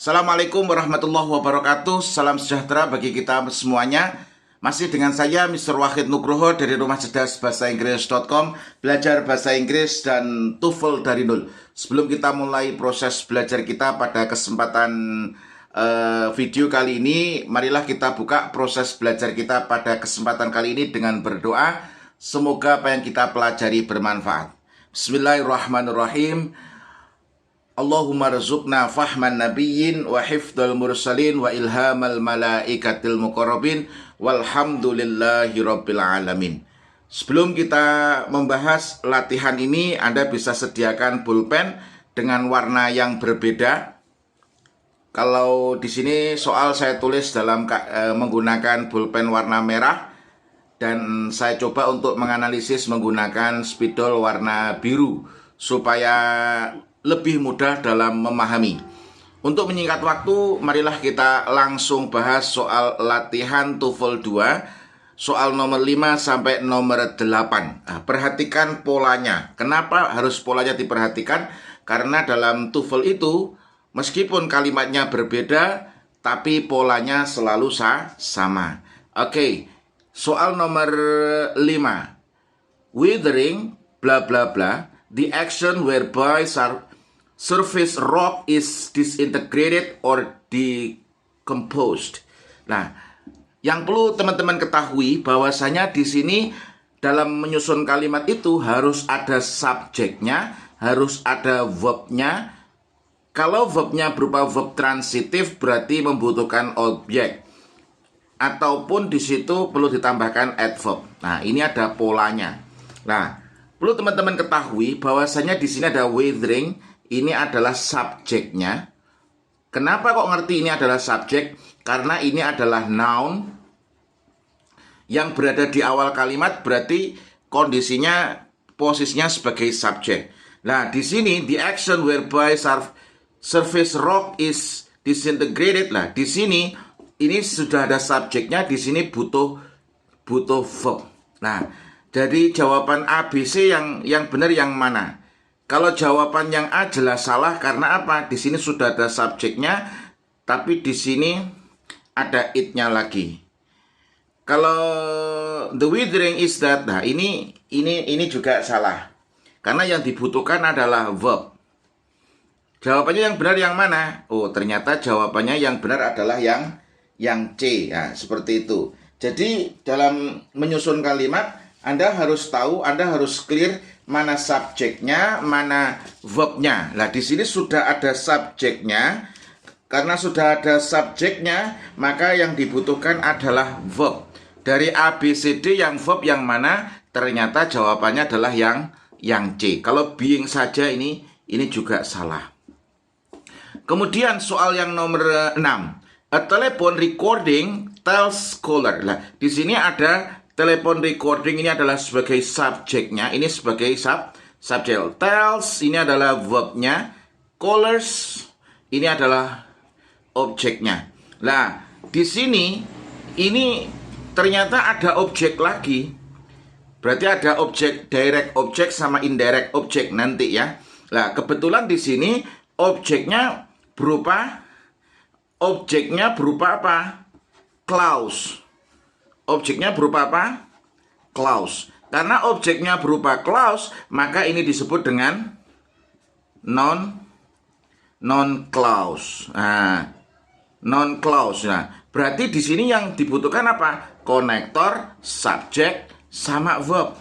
Assalamualaikum warahmatullahi wabarakatuh. Salam sejahtera bagi kita semuanya. Masih dengan saya Mr. Wahid Nugroho dari Rumah Cerdas Bahasa Inggris.com, belajar bahasa Inggris dan TOEFL dari nol. Sebelum kita mulai proses belajar kita pada kesempatan video kali ini, marilah kita buka proses belajar kita pada kesempatan kali ini dengan berdoa. Semoga apa yang kita pelajari bermanfaat. Bismillahirrahmanirrahim. Allahumma rizukna fahman nabiyyin wa hifdal mursalin wa ilhamal malaikatil muqarrabin walhamdulillahi rabbil alamin. Sebelum kita membahas latihan ini, Anda bisa sediakan pulpen dengan warna yang berbeda. Kalau di sini soal saya tulis dalam menggunakan pulpen warna merah, dan saya coba untuk menganalisis menggunakan spidol warna biru supaya lebih mudah dalam memahami. Untuk menyingkat waktu, marilah kita langsung bahas soal latihan TOEFL 2, soal nomor 5 sampai nomor 8. Nah, perhatikan polanya. Kenapa harus polanya diperhatikan? Karena dalam TOEFL itu, meskipun kalimatnya berbeda, tapi polanya selalu sama. Oke, soal nomor 5. Withering, bla bla bla, the action whereby surface rock is disintegrated or decomposed. Nah, yang perlu teman-teman ketahui bahwasanya di sini dalam menyusun kalimat itu harus ada subjeknya, harus ada verbnya. Kalau verbnya berupa verb transitif berarti membutuhkan objek, ataupun di situ perlu ditambahkan adverb. Nah, ini ada polanya. Nah, perlu teman-teman ketahui bahwasanya di sini ada withering. Ini adalah subjeknya. Kenapa kok ngerti ini adalah subjek? Karena ini adalah noun yang berada di awal kalimat, berarti kondisinya, posisinya sebagai subjek. Nah, di sini the action whereby surface rock is disintegrated. Nah, di sini ini sudah ada subjeknya, di sini butuh verb. Nah, jadi jawaban ABC yang benar yang mana? Kalau jawaban yang A jelas salah, karena apa? Di sini sudah ada subjeknya, tapi di sini ada it-nya lagi. Kalau the withering is that, nah ini juga salah. Karena yang dibutuhkan adalah verb. Jawabannya yang benar yang mana? Oh, ternyata jawabannya yang benar adalah yang C. Nah, seperti itu. Jadi dalam menyusun kalimat, Anda harus tahu, Anda harus clear mana subjeknya, mana verbnya. Nah, di sini sudah ada subjeknya. Karena sudah ada subjeknya, maka yang dibutuhkan adalah verb. Dari A, B, C, D yang verb yang mana? Ternyata jawabannya adalah yang C. Kalau being saja ini juga salah. Kemudian soal yang nomor 6. A telephone recording tells caller. Nah, di sini ada telepon recording, ini adalah sebagai subjeknya, ini sebagai subjek. Tells ini adalah verbnya, callers ini adalah objeknya. Nah, di sini ini ternyata ada objek lagi. Berarti ada objek, direct object sama indirect object nanti ya. Nah, kebetulan di sini objeknya berupa apa? Clause. Objeknya berupa apa? Clause. Karena objeknya berupa clause, maka ini disebut dengan non-clause. Nah, non-clause. Nah, berarti di sini yang dibutuhkan apa? Konektor, subjek, sama verb.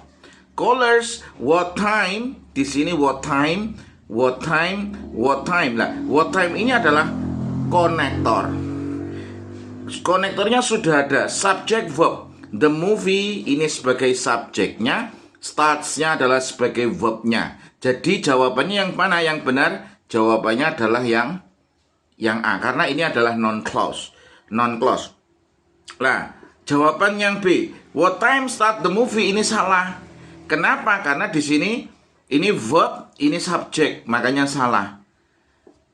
Callers, what time? Di sini what time. Nah, what time ini adalah konektor. Konektornya sudah ada, subject verb. The movie ini sebagai subjeknya, starts-nya adalah sebagai verbnya. Jadi jawabannya yang mana yang benar? Jawabannya adalah yang A, karena ini adalah non-clause. Nah, jawaban yang B, what time start the movie, ini salah. Kenapa? Karena di sini ini verb, ini subjek, makanya salah.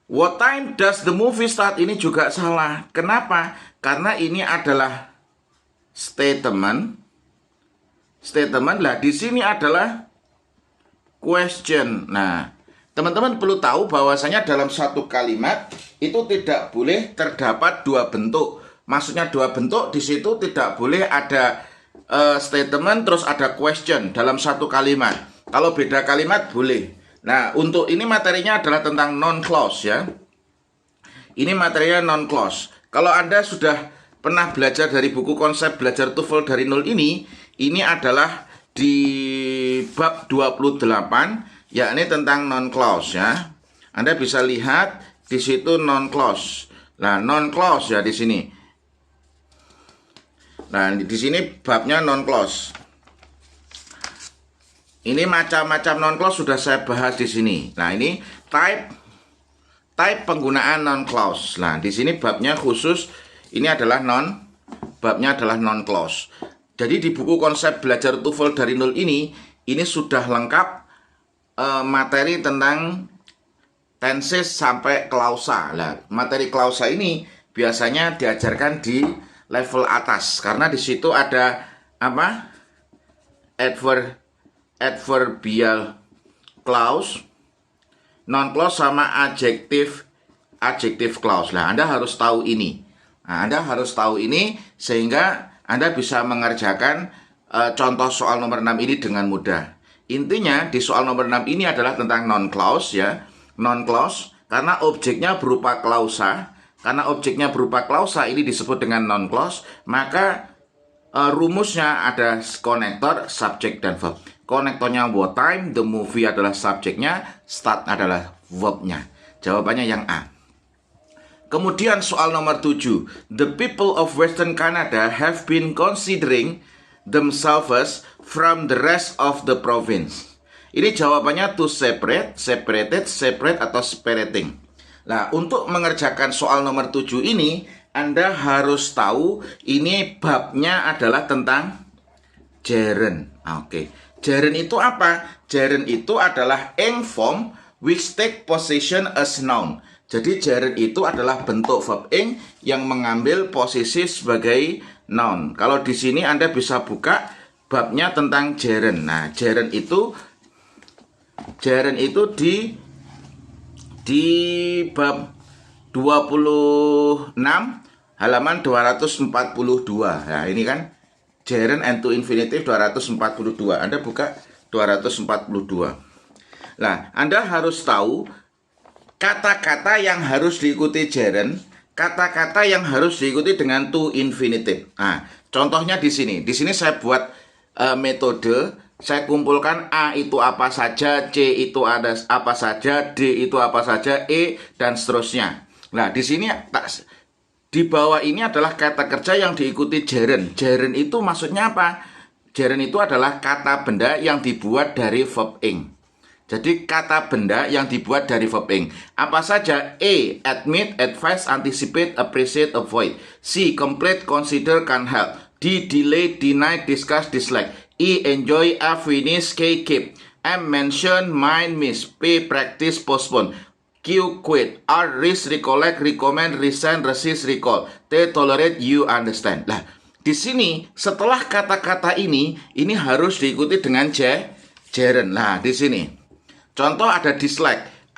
What time does the movie start, ini juga salah. Kenapa? Karena ini adalah statement. Lah, di sini adalah question. Nah, Teman-teman perlu tahu bahwasanya dalam satu kalimat itu tidak boleh terdapat dua bentuk. Maksudnya dua bentuk, di situ tidak boleh ada statement terus ada question dalam satu kalimat. Kalau beda kalimat boleh. Nah, untuk ini materinya adalah tentang non-clause ya. Ini materinya non-clause. Kalau Anda sudah pernah belajar dari buku konsep belajar TOEFL dari nol ini adalah di bab 28, yakni tentang non-clause ya. Anda bisa lihat di situ non-clause. Nah, non-clause ya di sini. Nah, di sini babnya non-clause. Ini macam-macam non-clause sudah saya bahas di sini. Nah, ini type penggunaan non-clause. Nah, di sini babnya khusus ini adalah babnya adalah non-clause. Jadi di buku konsep belajar TOEFL dari nol ini sudah lengkap materi tentang tenses sampai klausa. Nah, materi klausa ini biasanya diajarkan di level atas karena di situ ada apa? Adverbial clause, non-clause sama adjective clause. Nah, Anda harus tahu ini. Nah, Anda harus tahu ini sehingga Anda bisa mengerjakan contoh soal nomor 6 ini dengan mudah. Intinya di soal nomor 6 ini adalah tentang non-clause ya. Non-clause karena objeknya berupa klausa. Karena objeknya berupa klausa ini disebut dengan non-clause, maka rumusnya ada konektor, subjek, dan verb. Konektornya what time, the movie adalah subjeknya, start adalah verbnya. Jawabannya yang A. Kemudian soal nomor 7. The people of Western Canada have been considering themselves from the rest of the province. Ini jawabannya to separate, separated, separate, atau separating. Nah, untuk mengerjakan soal nomor 7 ini, Anda harus tahu ini babnya adalah tentang gerund. Oke. Gerund itu apa? Gerund itu adalah ing form which take possession as noun. Jadi gerund itu adalah bentuk verb ing yang mengambil posisi sebagai noun. Kalau di sini Anda bisa buka babnya tentang gerund. Nah, gerund itu di bab 26 halaman 242. Nah, ini kan gerund and to infinitive 242. Anda buka 242. Nah, Anda harus tahu kata-kata yang harus diikuti gerund, kata-kata yang harus diikuti dengan to infinitive. Nah, contohnya di sini. Di sini saya buat metode. Saya kumpulkan A itu apa saja, C itu ada apa saja, D itu apa saja, E dan seterusnya. Nah, di sini di bawah ini adalah kata kerja yang diikuti gerund. Gerund itu maksudnya apa? Gerund itu adalah kata benda yang dibuat dari verb ing. Jadi kata benda yang dibuat dari verb ing. Apa saja? A. Admit, advise, anticipate, appreciate, avoid. C. Complete, consider, can help. D. Delay, deny, discuss, dislike. E. Enjoy, A. Finish, K. Keep. M. Mention, mind, miss. P. Practice, postpone. Q. Quit. R. Risk, recollect, recommend, resent, resist, recall. T. Tolerate, you understand. Nah, di sini setelah kata-kata ini harus diikuti dengan gerund. Nah, di sini contoh ada dislike.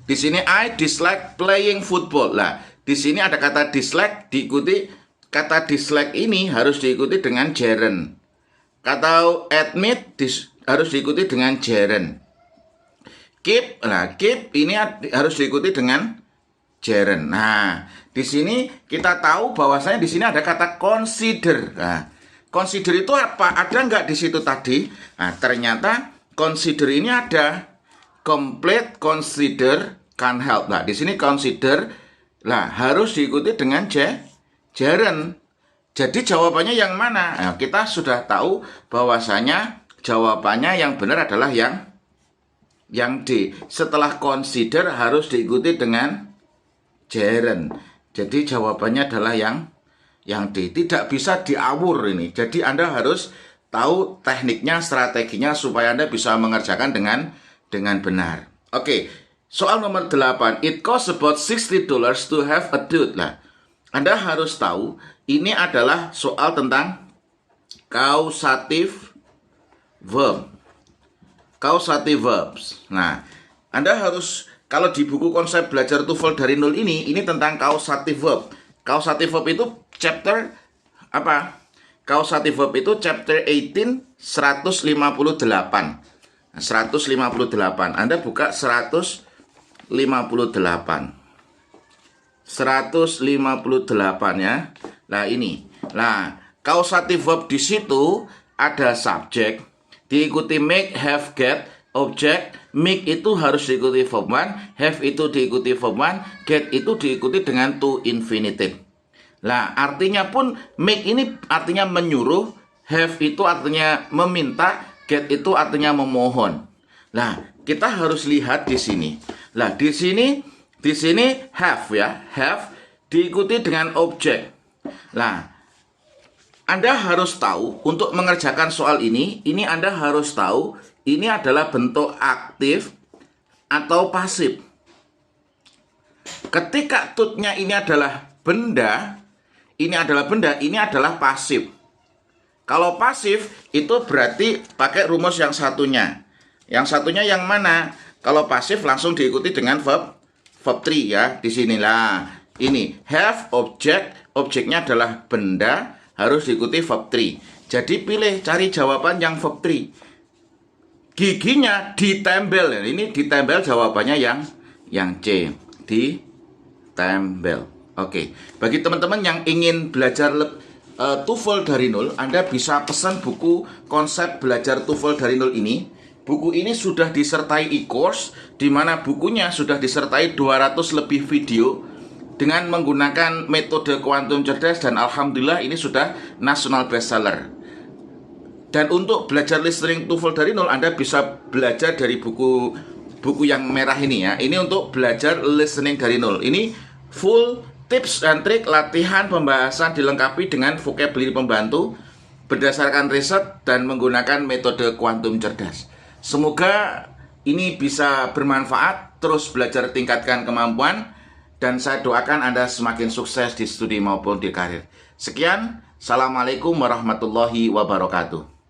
Di sini I dislike playing football. Nah, di sini ada kata dislike diikuti kata dislike ini harus diikuti dengan gerund. Kata admit harus diikuti dengan gerund. Keep, nah keep ini harus diikuti dengan gerund. Nah, di sini kita tahu bahwasanya di sini ada kata consider. Nah, consider itu apa? Ada nggak di situ tadi? Nah, ternyata consider ini ada. Complete, consider, can help. Nah, di sini consider, nah harus diikuti dengan gerund. Jadi jawabannya yang mana? Nah, kita sudah tahu bahwasanya jawabannya yang benar adalah yang D. Setelah consider harus diikuti dengan gerund. Jadi jawabannya adalah yang D. Tidak bisa diawur ini. Jadi Anda harus tahu tekniknya, strateginya supaya Anda bisa mengerjakan dengan benar. Oke, soal nomor 8. It costs about $60 to have a tooth. Nah, Anda harus tahu ini adalah soal tentang causative verb. causative verbs. Nah, Anda harus, kalau di buku konsep belajar TOEFL dari nol ini tentang causative verb. Causative verb itu chapter apa? Causative verb itu chapter 18 158. 158. Anda buka 158. 158 ya. Nah, ini. Nah, causative verb di situ ada subjek, diikuti make, have, get, object. Make itu harus diikuti verb 1, have itu diikuti verb 1, get itu diikuti dengan to infinitive. Nah, artinya pun make ini artinya menyuruh, have itu artinya meminta, get itu artinya memohon. Nah, kita harus lihat di sini. Nah, di sini have ya, have diikuti dengan objek. Nah, Anda harus tahu untuk mengerjakan soal ini Anda harus tahu ini adalah bentuk aktif atau pasif. Ketika tutnya ini adalah benda, ini adalah pasif. Kalau pasif itu berarti pakai rumus yang satunya. Yang satunya yang mana? Kalau pasif langsung diikuti dengan verb 3 ya. Di sinilah. Ini have object, objeknya adalah benda, harus diikuti verb 3. Jadi pilih, cari jawaban yang verb 3. Giginya ditempel. Ini ditempel jawabannya yang C. Ditempel. Oke. Bagi teman-teman yang ingin belajar TOEFL dari nol, Anda bisa pesan buku konsep belajar TOEFL dari nol ini. Buku ini sudah disertai e-course, di mana bukunya sudah disertai 200 lebih video dengan menggunakan metode kuantum cerdas, dan alhamdulillah ini sudah national bestseller. Dan untuk belajar listening TOEFL dari nol, Anda bisa belajar dari buku yang merah ini ya. Ini untuk belajar listening dari nol. Ini full tips dan trik latihan pembahasan dilengkapi dengan vocabulary pembantu berdasarkan riset dan menggunakan metode kuantum cerdas. Semoga ini bisa bermanfaat, terus belajar tingkatkan kemampuan, dan saya doakan Anda semakin sukses di studi maupun di karir. Sekian, Assalamualaikum warahmatullahi wabarakatuh.